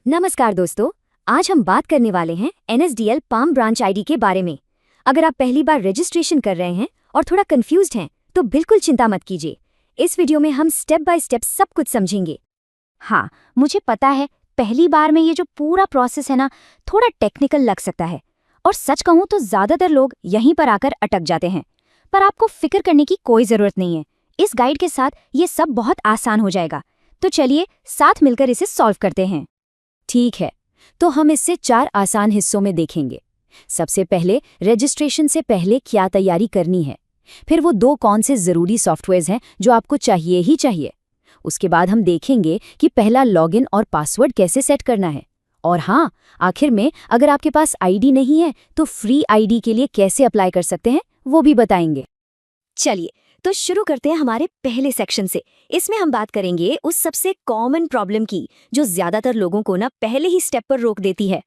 नमस्कार दोस्तों, आज हम बात करने वाले हैं NSDL पाम ब्रांच आईडी के बारे में। अगर आप पहली बार रजिस्ट्रेशन कर रहे हैं और थोड़ा कंफ्यूज्ड हैं, तो बिल्कुल चिंता मत कीजिए। इस वीडियो में हम स्टेप बाय स्टेप सब कुछ समझेंगे। हाँ, मुझे पता है पहली बार में ये जो पूरा प्रोसेस है ना, थोड़ा टेक्निकल लग सकता है और सच कहूँ तो ज़्यादातर लोग यहीं पर आकर अटक जाते हैं। पर आपको फिक्र करने की कोई ज़रूरत नहीं है। इस गाइड के साथ ये सब बहुत आसान हो जाएगा। तो चलिए साथ मिलकर इसे सॉल्व करते हैं। ठीक है, तो हम इससे 4 आसान हिस्सों में देखेंगे। सबसे पहले रजिस्ट्रेशन से पहले क्या तैयारी करनी है, फिर वो 2 कौन से ज़रूरी सॉफ्टवेयर्स हैं जो आपको चाहिए ही चाहिए। उसके बाद हम देखेंगे कि पहला लॉगिन और पासवर्ड कैसे सेट करना है। और हाँ, आखिर में अगर आपके पास आईडी नहीं है तो फ्री आईडी के लिए कैसे अप्लाई कर सकते हैं वो भी बताएंगे। चलिए तो शुरू करते हैं हमारे पहले सेक्शन से। इसमें हम बात करेंगे उस सबसे कॉमन प्रॉब्लम की जो ज्यादातर लोगों को ना पहले ही स्टेप पर रोक देती है।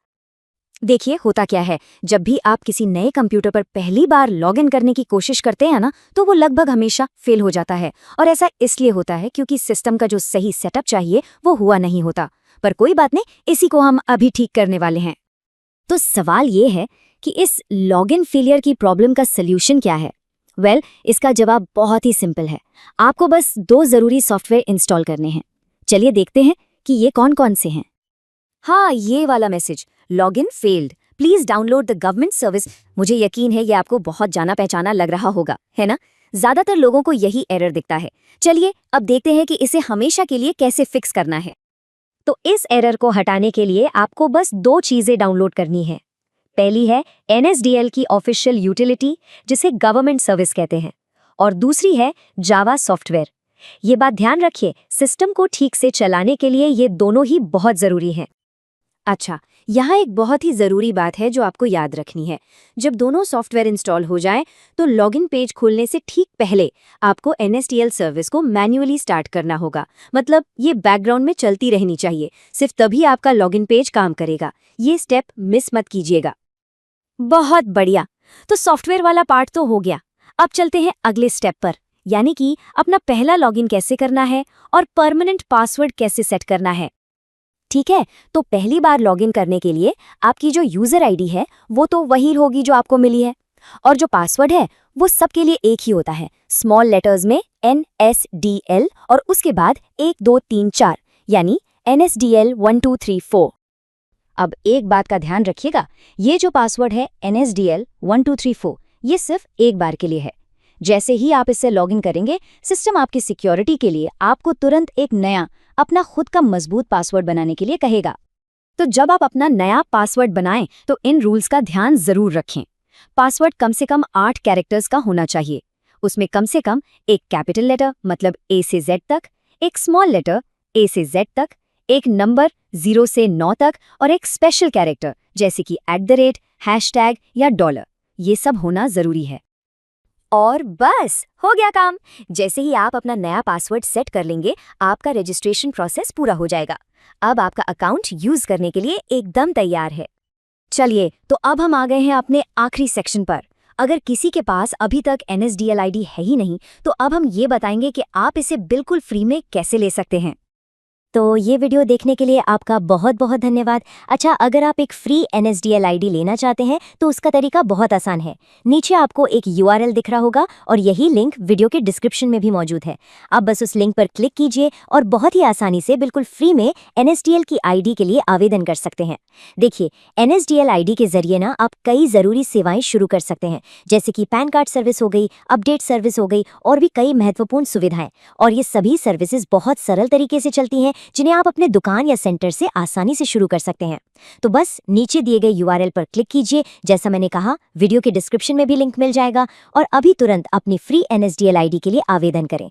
देखिए होता क्या है, जब भी आप किसी नए कंप्यूटर पर पहली बार लॉगिन करने की कोशिश करते हैं ना, तो वो लगभग हमेशा फेल हो जाता है। और ऐसा इसलिए होता है क्योंकि सिस्टम का जो सही सेटअप चाहिए वो हुआ नहीं होता। पर कोई बात नहीं, इसी को हम अभी ठीक करने वाले हैं। तो सवाल ये है कि इस लॉगिन फेलियर की प्रॉब्लम का सल्यूशन क्या है। इसका जवाब बहुत ही सिंपल है। आपको बस 2 ज़रूरी सॉफ्टवेयर इंस्टॉल करने हैं। चलिए देखते हैं कि ये कौन कौन से हैं। हाँ, ये वाला message, login failed, please download the government service. मुझे यकीन है ये आपको बहुत जाना पहचाना लग रहा होगा, है ना? ज्यादातर लोगों को यही एरर दिखता है। चलिए अब देखते हैं कि इसे हमेशा के लिए कैसे फिक्स करना है। तो इस एरर को हटाने के लिए आपको बस 2 चीजें डाउनलोड करनी है। पहली है NSDL की ऑफिशियल यूटिलिटी, जिसे गवर्नमेंट सर्विस कहते हैं, और दूसरी है जावा सॉफ्टवेयर। ये बात ध्यान रखिए, सिस्टम को ठीक से चलाने के लिए ये दोनों ही बहुत जरूरी हैं। अच्छा, यहाँ एक बहुत ही ज़रूरी बात है जो आपको याद रखनी है। जब दोनों सॉफ्टवेयर इंस्टॉल हो जाएं, तो लॉगिन पेज खोलने से ठीक पहले आपको NSDL सर्विस को मैन्युअली स्टार्ट करना होगा। मतलब ये बैकग्राउंड में चलती रहनी चाहिए, सिर्फ तभी आपका लॉगिन पेज काम करेगा। ये स्टेप मिस मत कीजिएगा। बहुत बढ़िया, तो सॉफ्टवेयर वाला पार्ट तो हो गया। अब चलते हैं अगले स्टेप पर, यानी कि अपना पहला लॉगिन कैसे करना है और परमानेंट पासवर्ड कैसे सेट करना है। ठीक है, तो पहली बार लॉगिन करने के लिए आपकी जो यूजर आईडी है वो तो वही होगी जो आपको मिली है, और जो पासवर्ड है वो सबके लिए एक ही होता है, स्मॉल लेटर्स में NSDL और उसके बाद 1 2 3 4, यानी NSDL 1 2 3 4। अब एक बात का ध्यान रखिएगा, ये जो पासवर्ड है NSDL 1 2 3 4, ये सिर्फ एक बार के लिए है। जैसे ही आप इससे लॉगिन करेंगे, सिस्टम आपकी सिक्योरिटी के लिए आपको तुरंत एक नया अपना खुद का मजबूत पासवर्ड बनाने के लिए कहेगा। तो जब आप अपना नया पासवर्ड बनाएं तो इन रूल्स का ध्यान जरूर रखें। पासवर्ड कम से कम 8 कैरेक्टर्स का होना चाहिए। उसमें कम से कम एक कैपिटल लेटर मतलब A से Z तक, एक स्मॉल लेटर A से Z तक, एक नंबर 0 से 9 तक और एक स्पेशल कैरेक्टर जैसे कि @ हैशटैग या $। ये सब होना जरूरी है। और बस हो गया काम। जैसे ही आप अपना नया पासवर्ड सेट कर लेंगे, आपका रजिस्ट्रेशन प्रोसेस पूरा हो जाएगा। अब आपका अकाउंट यूज करने के लिए एकदम तैयार है। चलिए, तो अब हम आ गए हैं अपने आखिरी सेक्शन पर। अगर किसी के पास अभी तक NSDL आईडी है ही नहीं, तो अब हम ये बताएंगे कि आप इसे बिल्कुल फ्री में कैसे ले सकते हैं। तो ये वीडियो देखने के लिए आपका बहुत बहुत धन्यवाद। अच्छा, अगर आप एक फ्री NSDL आईडी लेना चाहते हैं तो उसका तरीका बहुत आसान है। नीचे आपको एक URL दिख रहा होगा और यही लिंक वीडियो के डिस्क्रिप्शन में भी मौजूद है। आप बस उस लिंक पर क्लिक कीजिए और बहुत ही आसानी से बिल्कुल फ्री में NSDL की आईडी के लिए आवेदन कर सकते हैं। देखिए, NSDL आईडी के जरिए ना आप कई ज़रूरी सेवाएं शुरू कर सकते हैं, जैसे कि पैन कार्ड सर्विस हो गई, अपडेट सर्विस हो गई और भी कई महत्वपूर्ण सुविधाएं। और ये सभी सर्विसेज बहुत सरल तरीके से चलती हैं, जिन्हें आप अपने दुकान या सेंटर से आसानी से शुरू कर सकते हैं। तो बस नीचे दिए गए URL पर क्लिक कीजिए। जैसा मैंने कहा, वीडियो के डिस्क्रिप्शन में भी लिंक मिल जाएगा और अभी तुरंत अपनी फ्री NSDL आईडी के लिए आवेदन करें।